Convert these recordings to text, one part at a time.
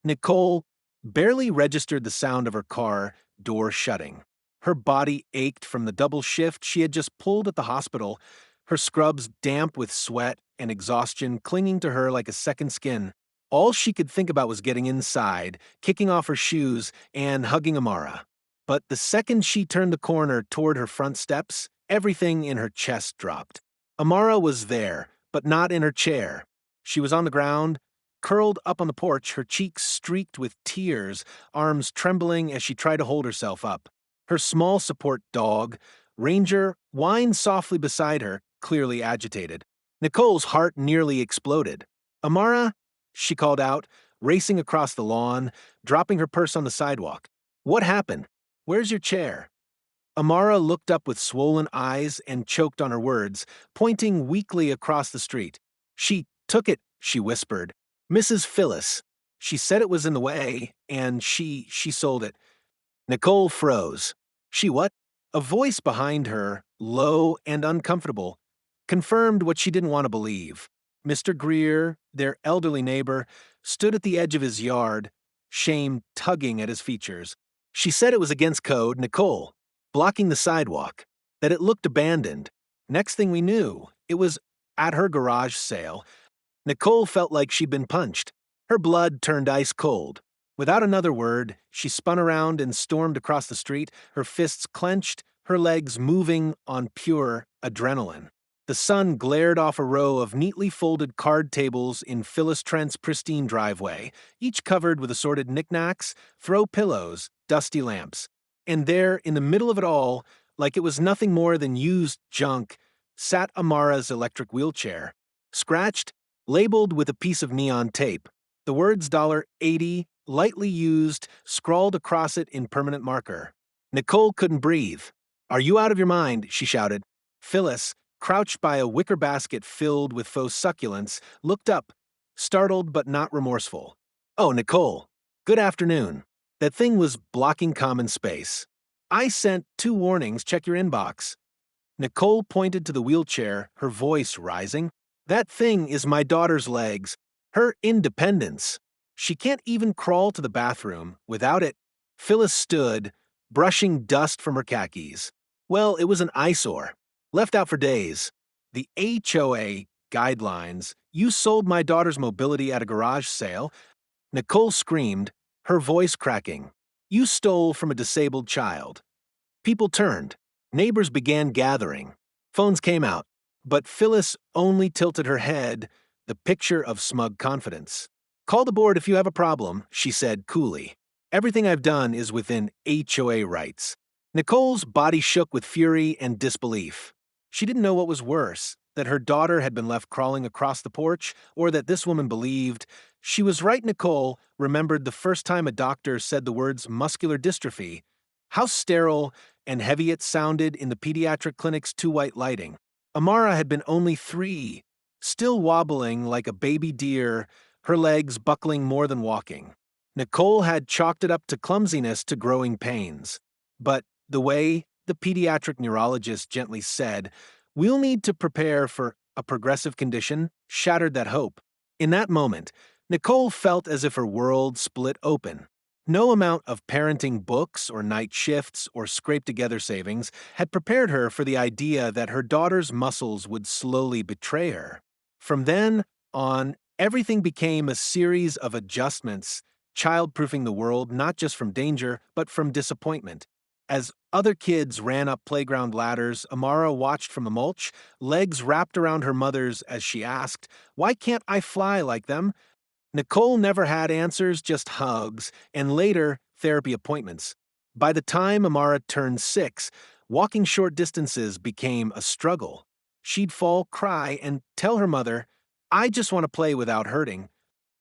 Nicole barely registered the sound of her car door shutting. Her body ached from the double shift she had just pulled at the hospital, her scrubs damp with sweat and exhaustion clinging to her like a second skin. All she could think about was getting inside, kicking off her shoes, and hugging Amara. But the second she turned the corner toward her front steps, everything in her chest dropped. Amara was there, but not in her chair. She was on the ground, curled up on the porch, her cheeks streaked with tears, arms trembling as she tried to hold herself up. Her small support dog, Ranger, whined softly beside her, clearly agitated. Nicole's heart nearly exploded. "Amara," she called out, racing across the lawn, dropping her purse on the sidewalk. "What happened? Where's your chair?" Amara looked up with swollen eyes and choked on her words, pointing weakly across the street. "She took it," she whispered. "Mrs. Phyllis. She said it was in the way, and she sold it." Nicole froze. "She what?" A voice behind her, low and uncomfortable, confirmed what she didn't want to believe. Mr. Greer, their elderly neighbor, stood at the edge of his yard, shame tugging at his features. "She said it was against code, Nicole, blocking the sidewalk, that it looked abandoned. Next thing we knew, it was at her garage sale." Nicole felt like she'd been punched. Her blood turned ice cold. Without another word, she spun around and stormed across the street, her fists clenched, her legs moving on pure adrenaline. The sun glared off a row of neatly folded card tables in Phyllis Trent's pristine driveway, each covered with assorted knickknacks, throw pillows, dusty lamps. And there, in the middle of it all, like it was nothing more than used junk, sat Amara's electric wheelchair, scratched, labeled with a piece of neon tape. The words $80, lightly used, scrawled across it in permanent marker. Nicole couldn't breathe. "Are you out of your mind?" she shouted. Phyllis, crouched by a wicker basket filled with faux succulents, looked up, startled but not remorseful. "Oh, Nicole. Good afternoon. That thing was blocking common space. I sent 2 warnings, check your inbox." Nicole pointed to the wheelchair, her voice rising. "That thing is my daughter's legs, her independence. She can't even crawl to the bathroom without it." Phyllis stood, brushing dust from her khakis. "Well, it was an eyesore. Left out for days. The HOA guidelines. You sold my daughter's mobility at a garage sale." Nicole screamed, her voice cracking. "You stole from a disabled child." People turned. Neighbors began gathering. Phones came out. But Phyllis only tilted her head, the picture of smug confidence. "Call the board if you have a problem," she said coolly. "Everything I've done is within HOA rights." Nicole's body shook with fury and disbelief. She didn't know what was worse, that her daughter had been left crawling across the porch, or that this woman believed. She was right. Nicole remembered the first time a doctor said the words muscular dystrophy. How sterile and heavy it sounded in the pediatric clinic's too white lighting. Amara had been only 3, still wobbling like a baby deer, her legs buckling more than walking. Nicole had chalked it up to clumsiness to growing pains. But the way the pediatric neurologist gently said, "We'll need to prepare for a progressive condition," shattered that hope. In that moment, Nicole felt as if her world split open. No amount of parenting books or night shifts or scraped-together savings had prepared her for the idea that her daughter's muscles would slowly betray her. From then on, everything became a series of adjustments, child-proofing the world not just from danger, but from disappointment. As other kids ran up playground ladders, Amara watched from the mulch, legs wrapped around her mother's as she asked, "Why can't I fly like them?" Nicole never had answers, just hugs, and later, therapy appointments. By the time Amara turned 6, walking short distances became a struggle. She'd fall, cry, and tell her mother, "I just want to play without hurting."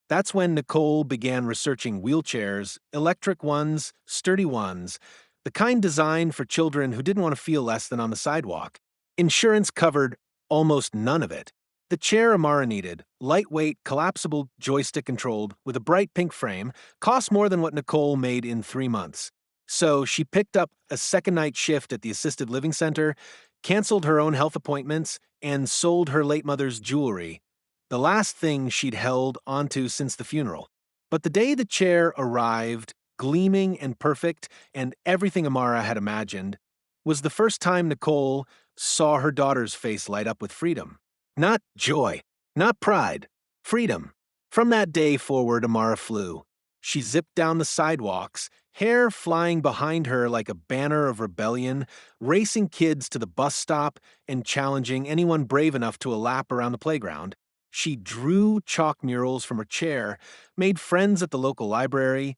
That's when Nicole began researching wheelchairs, electric ones, sturdy ones, the kind designed for children who didn't want to feel less than on the sidewalk. Insurance covered almost none of it. The chair Amara needed, lightweight, collapsible, joystick-controlled, with a bright pink frame, cost more than what Nicole made in 3 months. So she picked up a second-night shift at the assisted living center, canceled her own health appointments, and sold her late mother's jewelry, the last thing she'd held onto since the funeral. But the day the chair arrived, gleaming and perfect and everything Amara had imagined, was the first time Nicole saw her daughter's face light up with freedom. Not joy, not pride, freedom. From that day forward, Amara flew. She zipped down the sidewalks, hair flying behind her like a banner of rebellion, racing kids to the bus stop and challenging anyone brave enough to a lap around the playground. She drew chalk murals from her chair, made friends at the local library,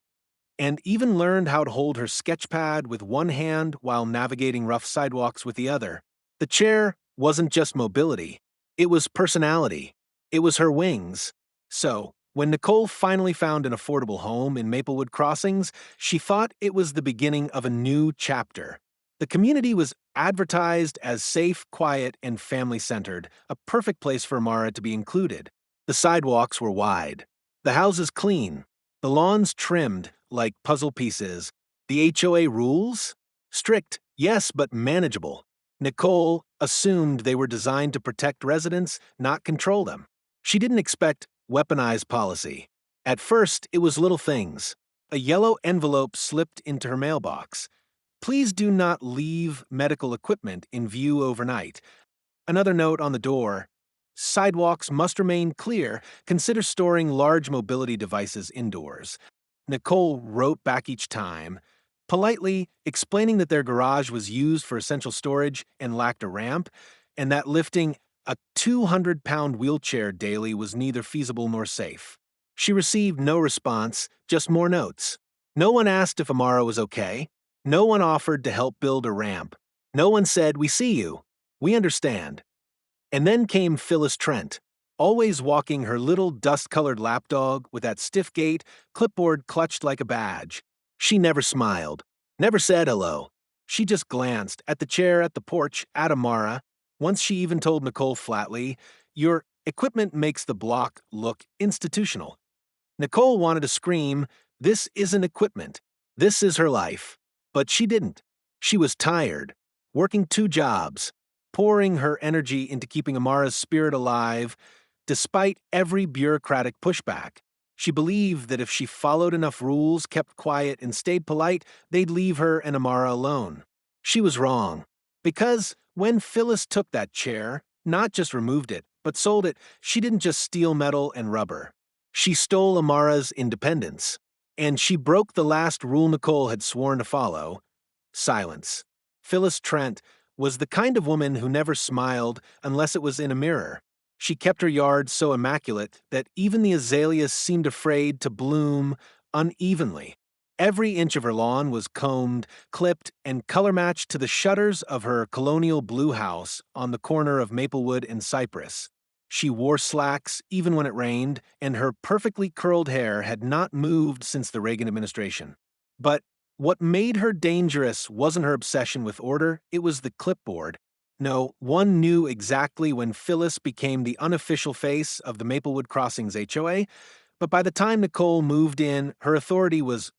and even learned how to hold her sketchpad with one hand while navigating rough sidewalks with the other. The chair wasn't just mobility, it was personality. It was her wings. So, when Nicole finally found an affordable home in Maplewood Crossings, she thought it was the beginning of a new chapter. The community was advertised as safe, quiet, and family-centered, a perfect place for Amara to be included. The sidewalks were wide, the houses clean, the lawns trimmed like puzzle pieces. The HOA rules? Strict, yes, but manageable. Nicole assumed they were designed to protect residents, not control them. She didn't expect weaponized policy. At first, it was little things. A yellow envelope slipped into her mailbox. Please do not leave medical equipment in view overnight. Another note on the door. Sidewalks must remain clear. Consider storing large mobility devices indoors. Nicole wrote back each time, politely explaining that their garage was used for essential storage and lacked a ramp, and that lifting a 200-pound wheelchair daily was neither feasible nor safe. She received no response, just more notes. No one asked if Amara was okay. No one offered to help build a ramp. No one said, "We see you. We understand." And then came Phyllis Trent, always walking her little dust-colored lapdog with that stiff gait, clipboard clutched like a badge. She never smiled, never said hello. She just glanced at the chair at the porch at Amara. Once she even told Nicole flatly, "Your equipment makes the block look institutional." Nicole wanted to scream, "This isn't equipment. This is her life." But she didn't. She was tired, working 2 jobs, pouring her energy into keeping Amara's spirit alive, despite every bureaucratic pushback. She believed that if she followed enough rules, kept quiet, and stayed polite, they'd leave her and Amara alone. She was wrong. Because when Phyllis took that chair, not just removed it, but sold it, she didn't just steal metal and rubber. She stole Amara's independence. And she broke the last rule Nicole had sworn to follow: silence. Phyllis Trent was the kind of woman who never smiled unless it was in a mirror. She kept her yard so immaculate that even the azaleas seemed afraid to bloom unevenly. Every inch of her lawn was combed, clipped, and color-matched to the shutters of her colonial blue house on the corner of Maplewood and Cypress. She wore slacks even when it rained, and her perfectly curled hair had not moved since the Reagan administration. But what made her dangerous wasn't her obsession with order, it was the clipboard. No, one knew exactly when Phyllis became the unofficial face of the Maplewood Crossings HOA, but by the time Nicole moved in, her authority was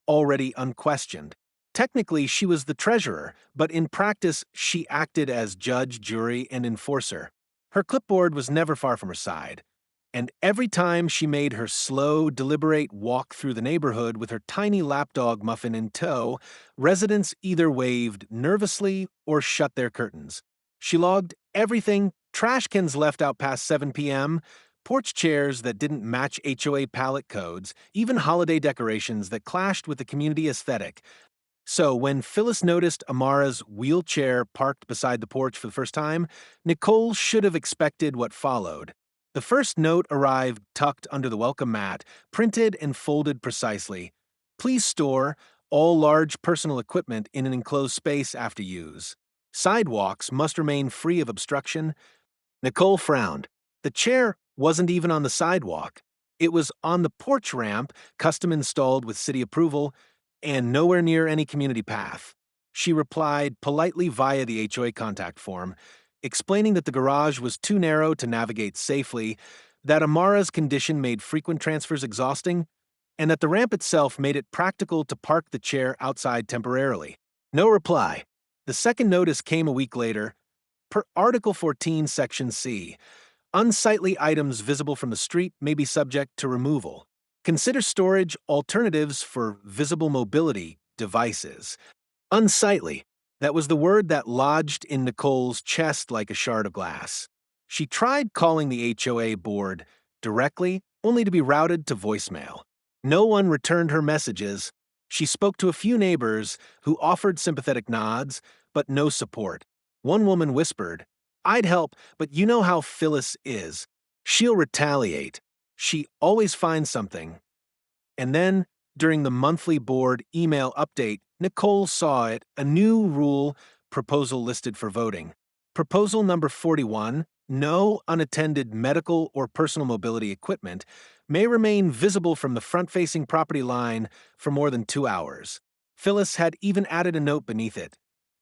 already unquestioned. Technically, she was the treasurer, but in practice, she acted as judge, jury, and enforcer. Her clipboard was never far from her side, and every time she made her slow, deliberate walk through the neighborhood with her tiny lapdog Muffin in tow, residents either waved nervously or shut their curtains. She logged everything: trash cans left out past 7 p.m., porch chairs that didn't match HOA pallet codes, even holiday decorations that clashed with the community aesthetic. So when Phyllis noticed Amara's wheelchair parked beside the porch for the first time, Nicole should have expected what followed. The first note arrived tucked under the welcome mat, printed and folded precisely. Please store all large personal equipment in an enclosed space after use. Sidewalks must remain free of obstruction. Nicole frowned. The chair wasn't even on the sidewalk. It was on the porch ramp, custom installed with city approval, and nowhere near any community path. She replied politely via the HOA contact form, explaining that the garage was too narrow to navigate safely, that Amara's condition made frequent transfers exhausting, and that the ramp itself made it practical to park the chair outside temporarily. No reply. The second notice came a week later. Per Article 14, Section C, unsightly items visible from the street may be subject to removal. Consider storage alternatives for visible mobility devices. Unsightly. That was the word that lodged in Nicole's chest like a shard of glass. She tried calling the HOA board directly, only to be routed to voicemail. No one returned her messages. She spoke to a few neighbors who offered sympathetic nods, but no support. One woman whispered, "I'd help, but you know how Phyllis is. She'll retaliate. She always finds something." And then, during the monthly board email update, Nicole saw it, a new rule proposal listed for voting. Proposal number 41, no unattended medical or personal mobility equipment may remain visible from the front-facing property line for more than 2 hours. Phyllis had even added a note beneath it.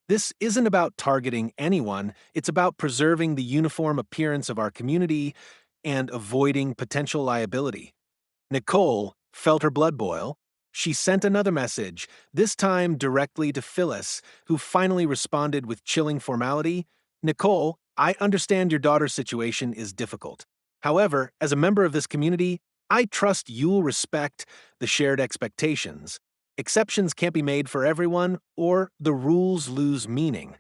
This isn't about targeting anyone, it's about preserving the uniform appearance of our community and avoiding potential liability. Nicole felt her blood boil. She sent another message, this time directly to Phyllis, who finally responded with chilling formality. "Nicole, I understand your daughter's situation is difficult. However, as a member of this community, I trust you'll respect the shared expectations. Exceptions can't be made for everyone, or the rules lose meaning."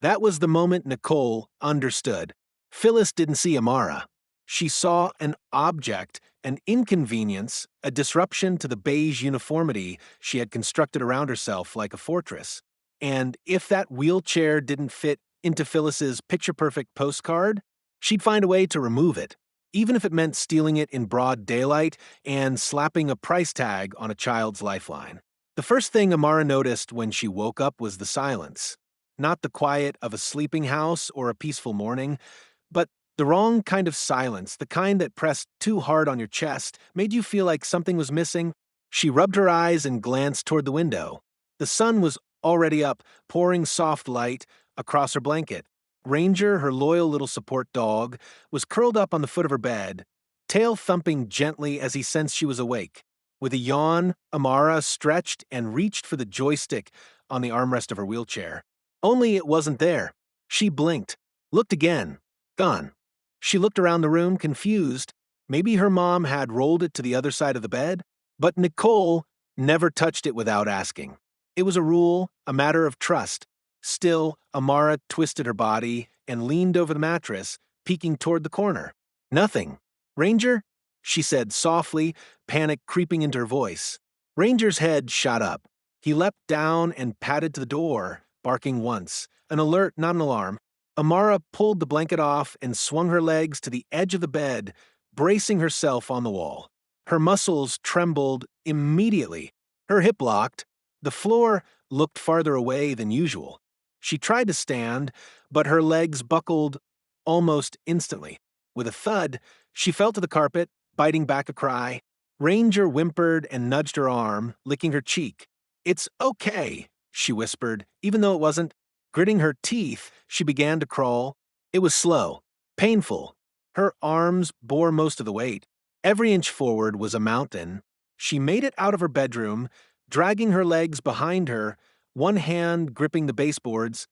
That was the moment Nicole understood. Phyllis didn't see Amara. She saw an object, an inconvenience, a disruption to the beige uniformity she had constructed around herself like a fortress. And if that wheelchair didn't fit into Phyllis's picture-perfect postcard, she'd find a way to remove it, even if it meant stealing it in broad daylight and slapping a price tag on a child's lifeline. The first thing Amara noticed when she woke up was the silence. Not the quiet of a sleeping house or a peaceful morning, but the wrong kind of silence, the kind that pressed too hard on your chest, made you feel like something was missing. She rubbed her eyes and glanced toward the window. The sun was already up, pouring soft light across her blanket. Ranger, her loyal little support dog, was curled up on the foot of her bed, tail thumping gently as he sensed she was awake. With a yawn, Amara stretched and reached for the joystick on the armrest of her wheelchair. Only it wasn't there. She blinked, looked again. Gone. She looked around the room, confused. Maybe her mom had rolled it to the other side of the bed? But Nicole never touched it without asking. It was a rule, a matter of trust. Still, Amara twisted her body and leaned over the mattress, peeking toward the corner. Nothing. "Ranger?" she said softly, panic creeping into her voice. Ranger's head shot up. He leapt down and padded to the door, barking once. An alert, not an alarm. Amara pulled the blanket off and swung her legs to the edge of the bed, bracing herself on the wall. Her muscles trembled immediately. Her hip locked. The floor looked farther away than usual. She tried to stand, but her legs buckled almost instantly. With a thud, she fell to the carpet, biting back a cry. Ranger whimpered and nudged her arm, licking her cheek. "It's okay," she whispered, even though it wasn't. Gritting her teeth, she began to crawl. It was slow, painful. Her arms bore most of the weight. Every inch forward was a mountain. She made it out of her bedroom, dragging her legs behind her, one hand gripping the baseboards,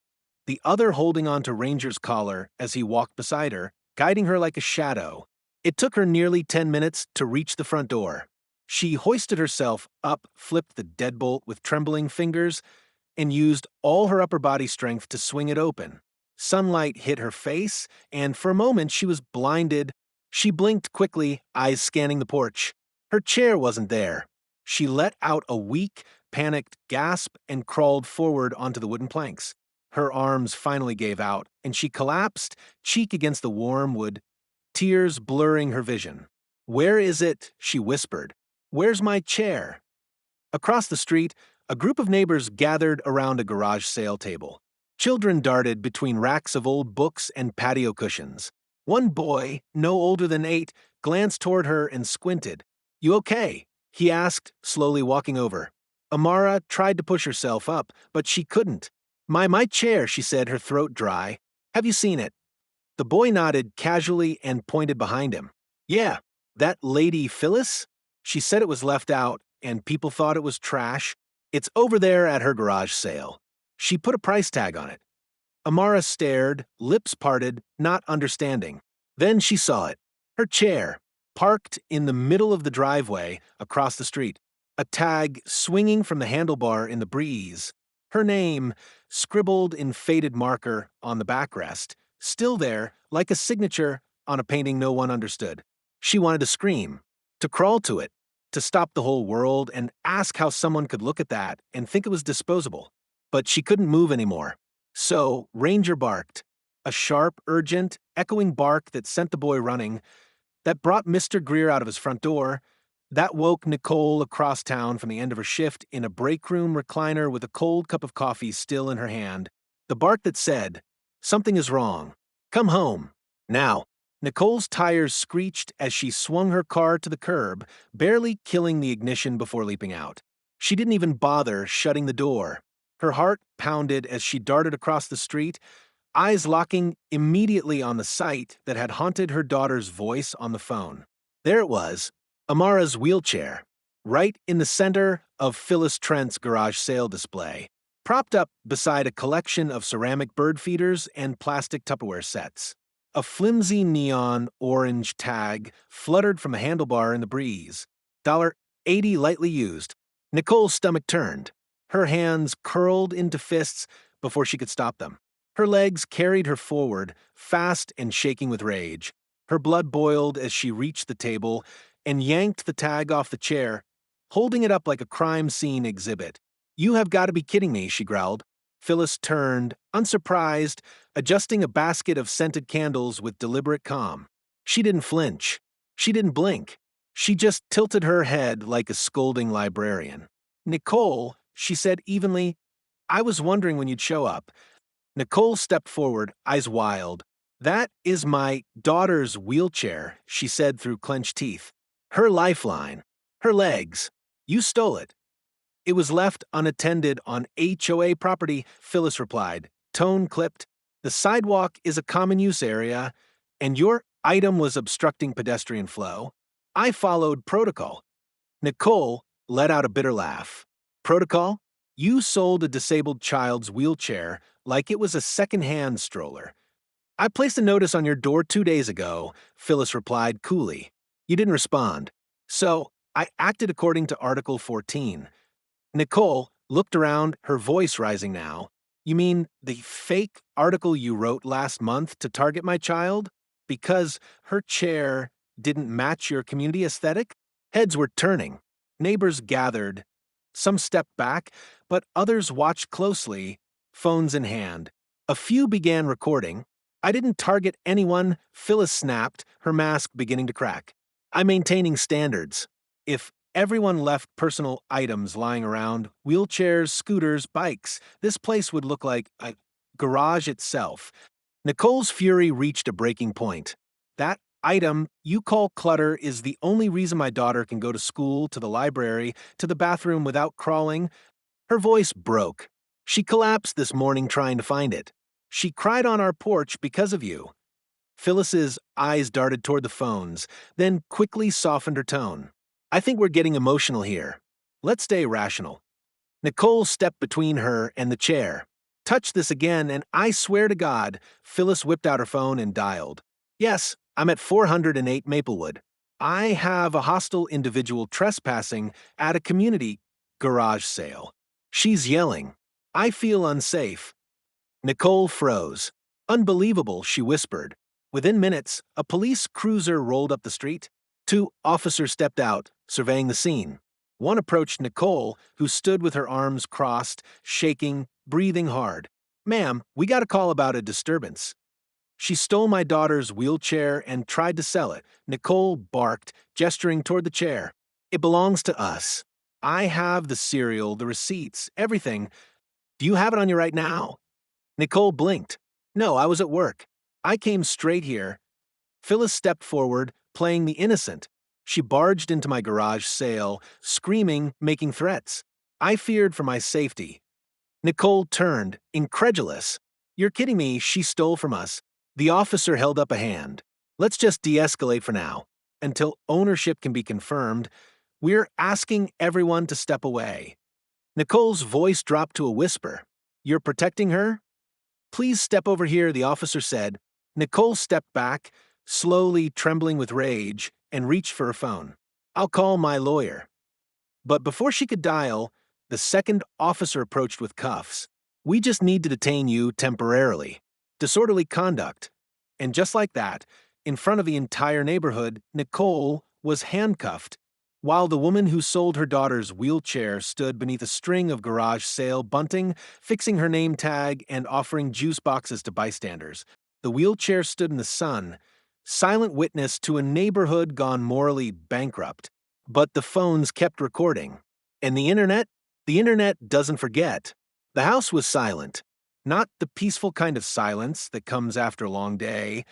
the other holding onto Ranger's collar as he walked beside her, guiding her like a shadow. It took her nearly 10 minutes to reach the front door. She hoisted herself up, flipped the deadbolt with trembling fingers, and used all her upper body strength to swing it open. Sunlight hit her face, and for a moment she was blinded. She blinked quickly, eyes scanning the porch. Her chair wasn't there. She let out a weak, panicked gasp and crawled forward onto the wooden planks. Her arms finally gave out, and she collapsed, cheek against the warm wood, tears blurring her vision. "Where is it?" she whispered. "Where's my chair?" Across the street, a group of neighbors gathered around a garage sale table. Children darted between racks of old books and patio cushions. One boy, no older than 8, glanced toward her and squinted. "You okay?" he asked, slowly walking over. Amara tried to push herself up, but she couldn't. My chair," she said, her throat dry. "Have you seen it?" The boy nodded casually and pointed behind him. "Yeah, that lady Phyllis? She said it was left out, and people thought it was trash. It's over there at her garage sale. She put a price tag on it." Amara stared, lips parted, not understanding. Then she saw it. Her chair. parked in the middle of the driveway across the street, a tag swinging from the handlebar in the breeze. Her name, scribbled in faded marker on the backrest, still there like a signature on a painting no one understood. She wanted to scream, to crawl to it, to stop the whole world and ask how someone could look at that and think it was disposable. But she couldn't move anymore. So Ranger barked, a sharp, urgent, echoing bark that sent the boy running, that brought Mr. Greer out of his front door, that woke Nicole across town from the end of her shift in a break room recliner with a cold cup of coffee still in her hand. The bark that said, "Something is wrong. Come home. Now." Nicole's tires screeched as she swung her car to the curb, barely killing the ignition before leaping out. She didn't even bother shutting the door. Her heart pounded as she darted across the street, eyes locking immediately on the sight that had haunted her daughter's voice on the phone. There it was, Amara's wheelchair, right in the center of Phyllis Trent's garage sale display, propped up beside a collection of ceramic bird feeders and plastic Tupperware sets. A flimsy neon orange tag fluttered from a handlebar in the breeze. $80 lightly used. Nicole's stomach turned. Her hands curled into fists before she could stop them. Her legs carried her forward, fast and shaking with rage. Her blood boiled as she reached the table and yanked the tag off the chair, holding it up like a crime scene exhibit. "You have got to be kidding me," she growled. Phyllis turned, unsurprised, adjusting a basket of scented candles with deliberate calm. She didn't flinch. She didn't blink. She just tilted her head like a scolding librarian. "Nicole," she said evenly, "I was wondering when you'd show up." Nicole stepped forward, eyes wild. "That is my daughter's wheelchair," she said through clenched teeth. "Her lifeline. Her legs. You stole it." "It was left unattended on HOA property," Phyllis replied, tone clipped. "The sidewalk is a common use area, and your item was obstructing pedestrian flow. I followed protocol." Nicole let out a bitter laugh. "Protocol? You sold a disabled child's wheelchair like it was a second-hand stroller." "I placed a notice on your door 2 days ago," Phyllis replied coolly. "You didn't respond. So I acted according to Article 14. Nicole looked around, her voice rising now. "You mean the fake article you wrote last month to target my child? Because her chair didn't match your community aesthetic?" Heads were turning. Neighbors gathered. Some stepped back, but others watched closely, phones in hand. A few began recording. "I didn't target anyone," Phyllis snapped, her mask beginning to crack. "I'm maintaining standards. If everyone left personal items lying around, wheelchairs, scooters, bikes, this place would look like a garage itself." Nicole's fury reached a breaking point. "That item you call clutter is the only reason my daughter can go to school, to the library, to the bathroom without crawling." Her voice broke. "She collapsed this morning trying to find it. She cried on our porch because of you." Phyllis's eyes darted toward the phones, then quickly softened her tone. "I think we're getting emotional here. Let's stay rational." Nicole stepped between her and the chair. "Touch this again, and I swear to God," Phyllis whipped out her phone and dialed. "Yes, I'm at 408 Maplewood. I have a hostile individual trespassing at a community garage sale. She's yelling. I feel unsafe." Nicole froze. "Unbelievable," she whispered. Within minutes, a police cruiser rolled up the street. 2 officers stepped out, surveying the scene. One approached Nicole, who stood with her arms crossed, shaking, breathing hard. "Ma'am, we got a call about a disturbance." "She stole my daughter's wheelchair and tried to sell it," Nicole barked, gesturing toward the chair. "It belongs to us. I have the serial, the receipts, everything. Do you have it on you right now?" Nicole blinked. "No, I was at work. I came straight here." Phyllis stepped forward, playing the innocent. She barged into my garage sale, screaming, making threats. I feared for my safety. Nicole turned, incredulous. "You're kidding me, she stole from us." The officer held up a hand. "Let's just de-escalate for now. Until ownership can be confirmed, we're asking everyone to step away." Nicole's voice dropped to a whisper. "You're protecting her?" "Please step over here," the officer said. Nicole stepped back, slowly trembling with rage, and reached for her phone. "I'll call my lawyer." But before she could dial, the second officer approached with cuffs. "We just need to detain you temporarily. Disorderly conduct." And just like that, in front of the entire neighborhood, Nicole was handcuffed, while the woman who sold her daughter's wheelchair stood beneath a string of garage sale bunting, fixing her name tag and offering juice boxes to bystanders. The wheelchair stood in the sun, silent witness to a neighborhood gone morally bankrupt. But the phones kept recording. And the internet? The internet doesn't forget. The house was silent. Not the peaceful kind of silence that comes after a long day,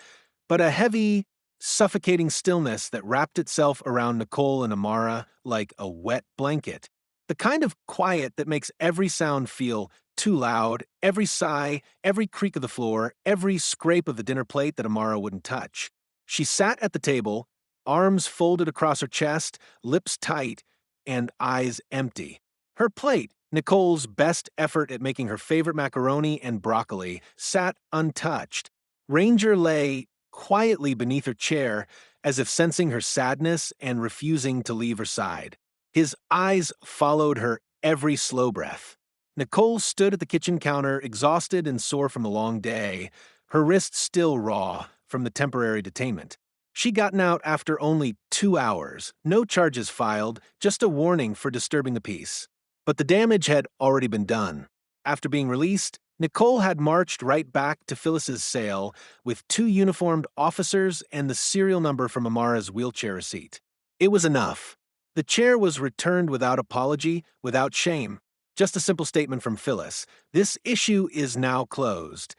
but a heavy, suffocating stillness that wrapped itself around Nicole and Amara like a wet blanket. The kind of quiet that makes every sound feel too loud, every sigh, every creak of the floor, every scrape of the dinner plate that Amara wouldn't touch. She sat at the table, arms folded across her chest, lips tight, and eyes empty. Her plate, Nicole's best effort at making her favorite macaroni and broccoli, sat untouched. Ranger lay quietly beneath her chair, as if sensing her sadness and refusing to leave her side. His eyes followed her every slow breath. Nicole stood at the kitchen counter, exhausted and sore from the long day, her wrists still raw from the temporary detainment. She'd gotten out after only 2 hours, no charges filed, just a warning for disturbing the peace. But the damage had already been done. After being released, Nicole had marched right back to Phyllis's sale with 2 uniformed officers and the serial number from Amara's wheelchair receipt. It was enough. The chair was returned without apology, without shame. Just a simple statement from Phyllis: "This issue is now closed."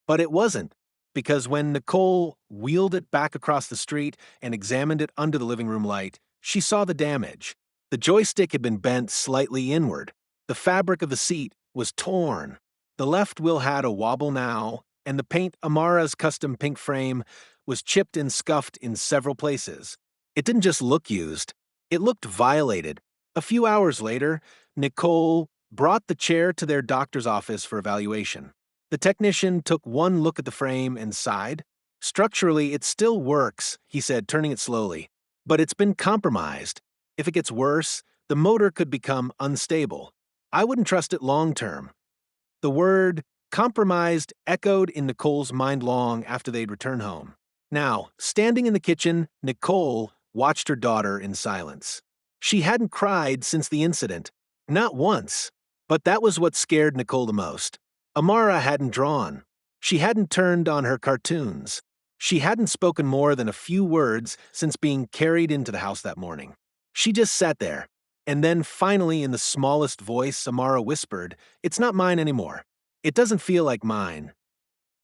But it wasn't, because when Nicole wheeled it back across the street and examined it under the living room light, she saw the damage. The joystick had been bent slightly inward. The fabric of the seat was torn. The left wheel had a wobble now, and the paint, Amara's custom pink frame, was chipped and scuffed in several places. It didn't just look used, it looked violated. A few hours later, Nicole brought the chair to their doctor's office for evaluation. The technician took one look at the frame and sighed. "Structurally, it still works," he said, turning it slowly. "But it's been compromised. If it gets worse, the motor could become unstable. I wouldn't trust it long term." The word compromised echoed in Nicole's mind long after they'd returned home. Now, standing in the kitchen, Nicole watched her daughter in silence. She hadn't cried since the incident. Not once. But that was what scared Nicole the most. Amara hadn't drawn. She hadn't turned on her cartoons. She hadn't spoken more than a few words since being carried into the house that morning. She just sat there. And then finally, in the smallest voice, Amara whispered, "It's not mine anymore. It doesn't feel like mine."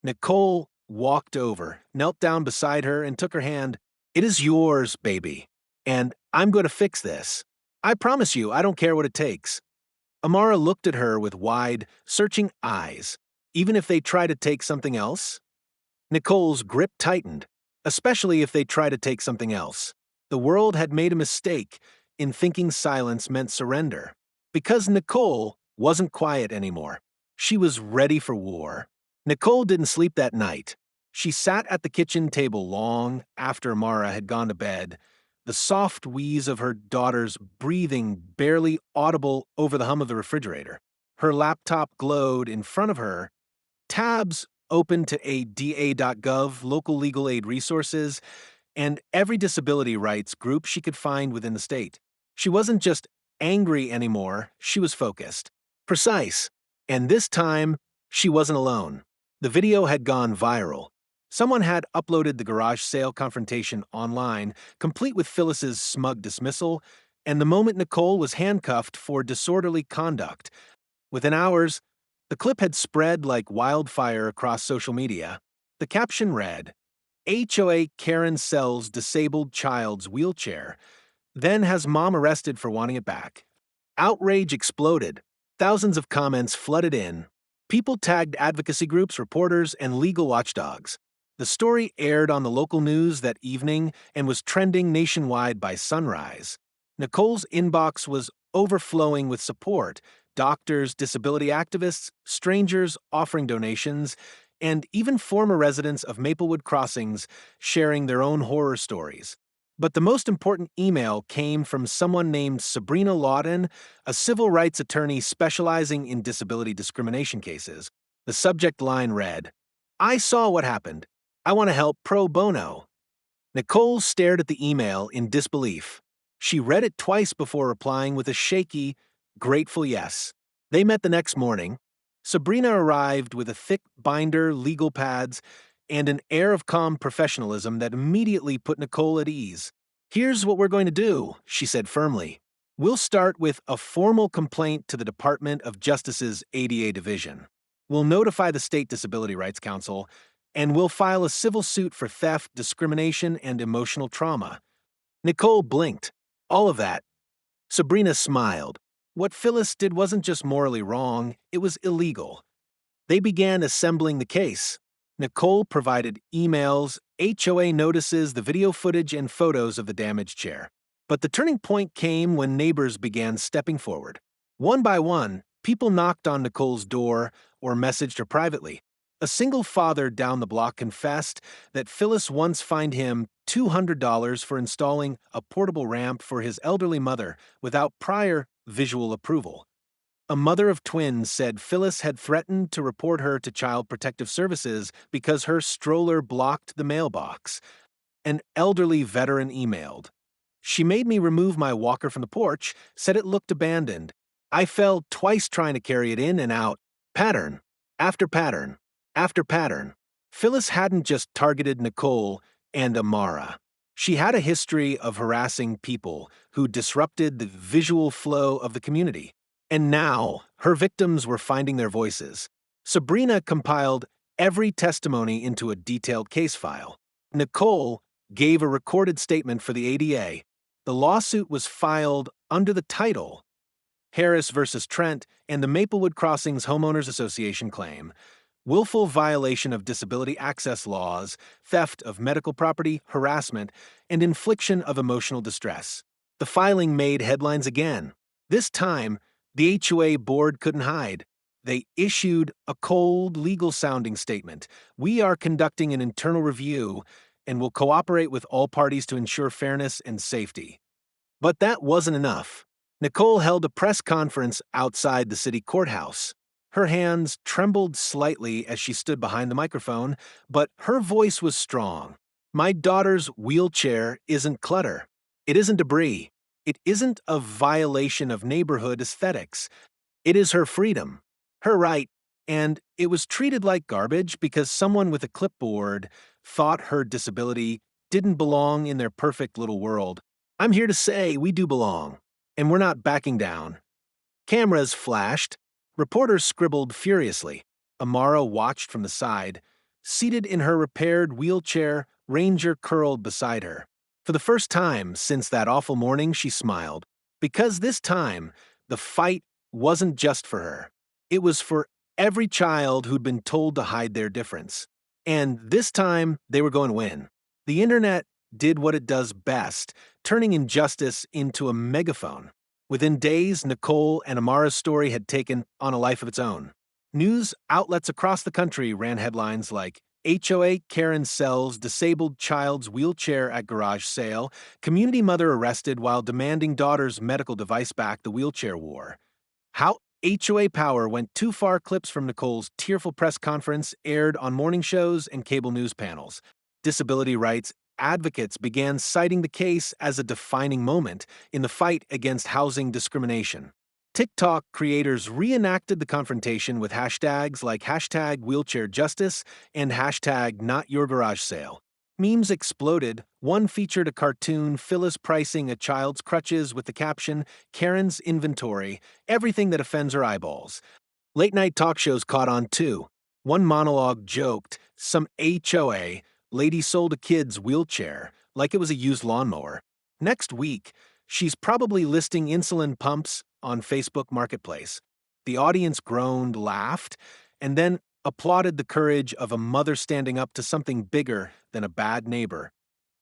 Nicole walked over, knelt down beside her, and took her hand. "It is yours, baby. And I'm going to fix this. I promise you, I don't care what it takes." Amara looked at her with wide, searching eyes. Even if they try to take something else? Nicole's grip tightened, especially if they try to take something else. The world had made a mistake in thinking silence meant surrender. Because Nicole wasn't quiet anymore. She was ready for war. Nicole didn't sleep that night. She sat at the kitchen table long after Amara had gone to bed, the soft wheeze of her daughter's breathing barely audible over the hum of the refrigerator. Her laptop glowed in front of her, tabs open to a DA.gov, local legal aid resources, and every disability rights group she could find within the state. She wasn't just angry anymore, she was focused. Precise. And this time, she wasn't alone. The video had gone viral. Someone had uploaded the garage sale confrontation online, complete with Phyllis's smug dismissal, and the moment Nicole was handcuffed for disorderly conduct. Within hours, the clip had spread like wildfire across social media. The caption read, "HOA Karen sells disabled child's wheelchair, then has mom arrested for wanting it back." Outrage exploded. Thousands of comments flooded in. People tagged advocacy groups, reporters, and legal watchdogs. The story aired on the local news that evening and was trending nationwide by sunrise. Nicole's inbox was overflowing with support: doctors, disability activists, strangers offering donations, and even former residents of Maplewood Crossings sharing their own horror stories. But the most important email came from someone named Sabrina Lawton, a civil rights attorney specializing in disability discrimination cases. The subject line read, "I saw what happened. I want to help pro bono." Nicole stared at the email in disbelief. She read it twice before replying with a shaky, grateful yes. They met the next morning. Sabrina arrived with a thick binder, legal pads, and an air of calm professionalism that immediately put Nicole at ease. "Here's what we're going to do," she said firmly. "We'll start with a formal complaint to the Department of Justice's ADA division. We'll notify the State Disability Rights Council, and we'll file a civil suit for theft, discrimination, and emotional trauma." Nicole blinked. "All of that." Sabrina smiled. What Phyllis did wasn't just morally wrong, it was illegal. They began assembling the case. Nicole provided emails, HOA notices, the video footage, and photos of the damaged chair. But the turning point came when neighbors began stepping forward. One by one, people knocked on Nicole's door or messaged her privately. A single father down the block confessed that Phyllis once fined him $200 for installing a portable ramp for his elderly mother without prior visual approval. A mother of twins said Phyllis had threatened to report her to Child Protective Services because her stroller blocked the mailbox. An elderly veteran emailed, "She made me remove my walker from the porch, said it looked abandoned. I fell twice trying to carry it in and out. Pattern, after pattern, after pattern." Phyllis hadn't just targeted Nicole and Amara. She had a history of harassing people who disrupted the visual flow of the community. And now, her victims were finding their voices. Sabrina compiled every testimony into a detailed case file. Nicole gave a recorded statement for the ADA. The lawsuit was filed under the title Harris versus Trent and the Maplewood Crossings Homeowners Association claim willful violation of disability access laws, theft of medical property, harassment, and infliction of emotional distress. The filing made headlines again. This time, the HOA board couldn't hide. They issued a cold, legal-sounding statement. "We are conducting an internal review and will cooperate with all parties to ensure fairness and safety." But that wasn't enough. Nicole held a press conference outside the city courthouse. Her hands trembled slightly as she stood behind the microphone, but her voice was strong. "My daughter's wheelchair isn't clutter. It isn't debris. It isn't a violation of neighborhood aesthetics. It is her freedom, her right, and it was treated like garbage because someone with a clipboard thought her disability didn't belong in their perfect little world. I'm here to say we do belong, and we're not backing down." Cameras flashed. Reporters scribbled furiously. Amara watched from the side. Seated in her repaired wheelchair, Ranger curled beside her. For the first time since that awful morning, she smiled. Because this time, the fight wasn't just for her. It was for every child who'd been told to hide their difference. And this time, they were going to win. The internet did what it does best, turning injustice into a megaphone. Within days, Nicole and Amara's story had taken on a life of its own. News outlets across the country ran headlines like, "HOA Karen sells disabled child's wheelchair at garage sale, community mother arrested while demanding daughter's medical device back, the wheelchair war." How HOA power went too far clips from Nicole's tearful press conference aired on morning shows and cable news panels. Disability rights advocates began citing the case as a defining moment in the fight against housing discrimination. TikTok creators reenacted the confrontation with hashtags like #WheelchairJustice and #NotYourGarageSale. Memes exploded. One featured a cartoon Phyllis pricing a child's crutches with the caption, "Karen's Inventory, everything that offends her eyeballs." Late-night talk shows caught on too. One monologue joked, "Some HOA lady sold a kid's wheelchair like it was a used lawnmower. Next week, she's probably listing insulin pumps on Facebook Marketplace." The audience groaned, laughed, and then applauded the courage of a mother standing up to something bigger than a bad neighbor.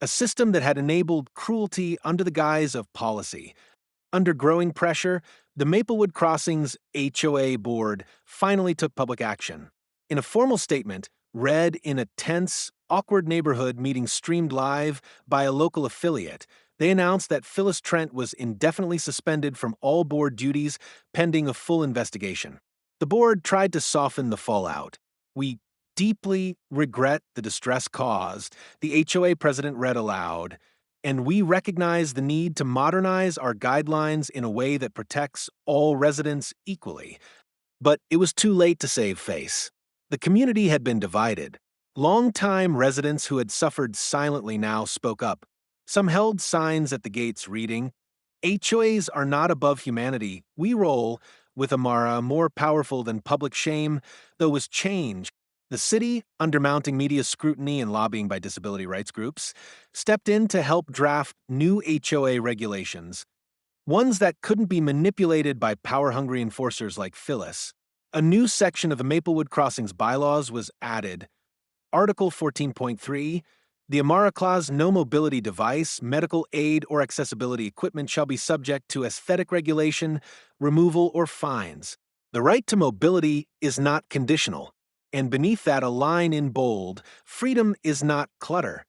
A system that had enabled cruelty under the guise of policy. Under growing pressure, the Maplewood Crossings HOA board finally took public action. In a formal statement, read in a tense, awkward neighborhood meeting streamed live by a local affiliate. They announced that Phyllis Trent was indefinitely suspended from all board duties pending a full investigation. The board tried to soften the fallout. "We deeply regret the distress caused," the HOA president read aloud, "and we recognize the need to modernize our guidelines in a way that protects all residents equally." But it was too late to save face. The community had been divided. Longtime residents who had suffered silently now spoke up. Some held signs at the gates reading, "HOAs are not above humanity. We roll with Amara more powerful than public shame, though was change." The city, under mounting media scrutiny and lobbying by disability rights groups, stepped in to help draft new HOA regulations, ones that couldn't be manipulated by power-hungry enforcers like Phyllis. A new section of the Maplewood Crossings bylaws was added. Article 14.3, the Amara Clause, no mobility device, medical aid, or accessibility equipment shall be subject to aesthetic regulation, removal, or fines. The right to mobility is not conditional. And beneath that, a line in bold, freedom is not clutter.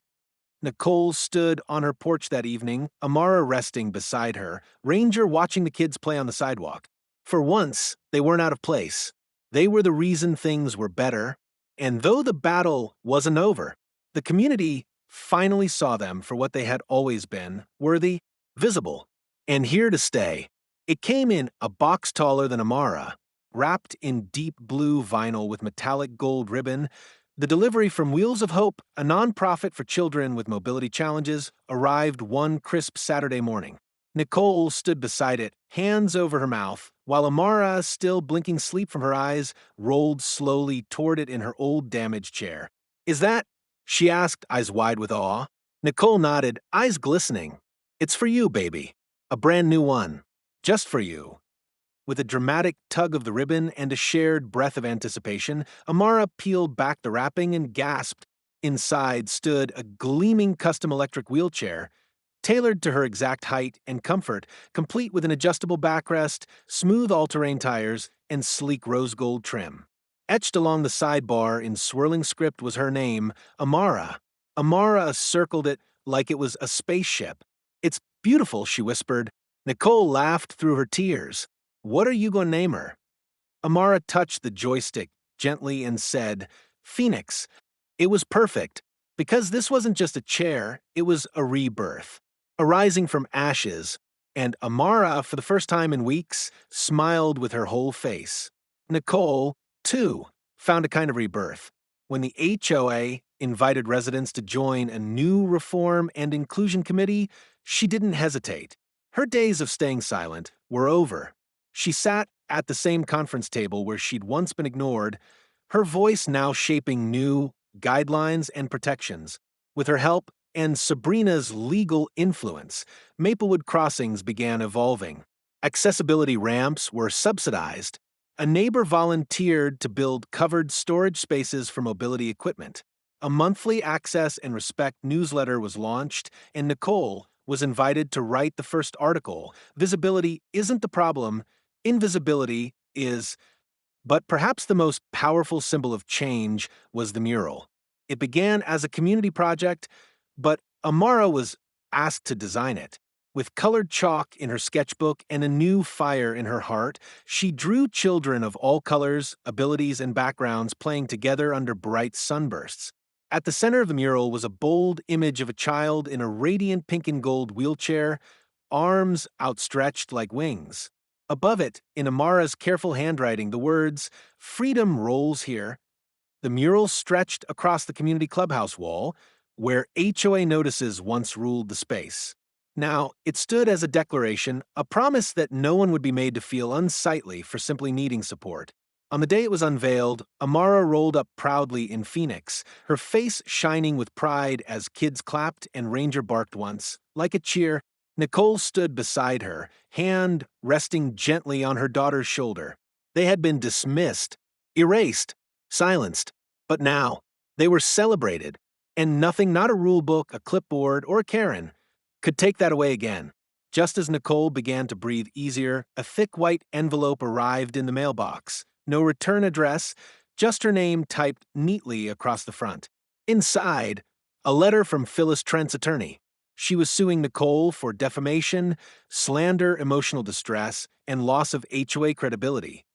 Nicole stood on her porch that evening, Amara resting beside her, Ranger watching the kids play on the sidewalk. For once, they weren't out of place. They were the reason things were better. And though the battle wasn't over, the community finally saw them for what they had always been, worthy, visible, and here to stay. It came in a box taller than Amara, wrapped in deep blue vinyl with metallic gold ribbon. The delivery from Wheels of Hope, a nonprofit for children with mobility challenges, arrived one crisp Saturday morning. Nicole stood beside it, hands over her mouth, while Amara, still blinking sleep from her eyes, rolled slowly toward it in her old damaged chair. "Is that?" she asked, eyes wide with awe. Nicole nodded, eyes glistening. "It's for you, baby. A brand new one. Just for you." With a dramatic tug of the ribbon and a shared breath of anticipation, Amara peeled back the wrapping and gasped. Inside stood a gleaming custom electric wheelchair, tailored to her exact height and comfort, complete with an adjustable backrest, smooth all-terrain tires, and sleek rose gold trim. Etched along the sidebar in swirling script was her name, Amara. Amara circled it like it was a spaceship. "It's beautiful," she whispered. Nicole laughed through her tears. "What are you going to name her?" Amara touched the joystick gently and said, "Phoenix." It was perfect, because this wasn't just a chair, it was a rebirth, arising from ashes, and Amara, for the first time in weeks, smiled with her whole face. Nicole, too, found a kind of rebirth. When the HOA invited residents to join a new reform and inclusion committee, she didn't hesitate. Her days of staying silent were over. She sat at the same conference table where she'd once been ignored, her voice now shaping new guidelines and protections. With her help and Sabrina's legal influence, Maplewood Crossings began evolving. Accessibility ramps were subsidized. A neighbor volunteered to build covered storage spaces for mobility equipment. A monthly Access and Respect newsletter was launched, and Nicole was invited to write the first article. Visibility isn't the problem, invisibility is. But perhaps the most powerful symbol of change was the mural. It began as a community project, but Amara was asked to design it. With colored chalk in her sketchbook and a new fire in her heart, she drew children of all colors, abilities, and backgrounds playing together under bright sunbursts. At the center of the mural was a bold image of a child in a radiant pink and gold wheelchair, arms outstretched like wings. Above it, in Amara's careful handwriting, the words, "Freedom rolls here." The mural stretched across the community clubhouse wall, where HOA notices once ruled the space. Now, it stood as a declaration, a promise that no one would be made to feel unsightly for simply needing support. On the day it was unveiled, Amara rolled up proudly in Phoenix, her face shining with pride as kids clapped and Ranger barked once. Like a cheer, Nicole stood beside her, hand resting gently on her daughter's shoulder. They had been dismissed, erased, silenced, but now they were celebrated, and nothing, not a rule book, a clipboard, or a Karen, could take that away again. Just as Nicole began to breathe easier, a thick white envelope arrived in the mailbox. No return address, just her name typed neatly across the front. Inside, a letter from Phyllis Trent's attorney. She was suing Nicole for defamation, slander, emotional distress, and loss of HOA credibility.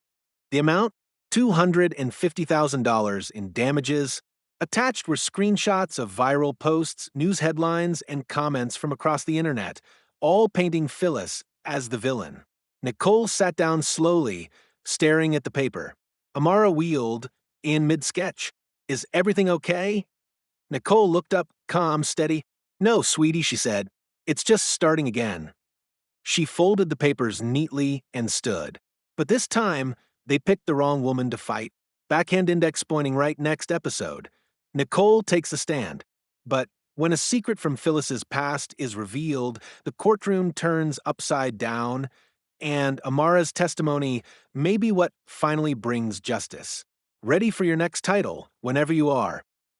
The amount? $250,000 in damages. Attached were screenshots of viral posts, news headlines, and comments from across the internet, all painting Phyllis as the villain. Nicole sat down slowly, staring at the paper. Amara wheeled in mid-sketch. Is everything okay? Nicole looked up, calm, steady. No, sweetie, she said. It's just starting again. She folded the papers neatly and stood. But this time, they picked the wrong woman to fight. Backhand index pointing right next episode. Nicole takes a stand. But when a secret from Phyllis's past is revealed, the courtroom turns upside down, and Amara's testimony may be what finally brings justice. Ready for your next title, whenever you are.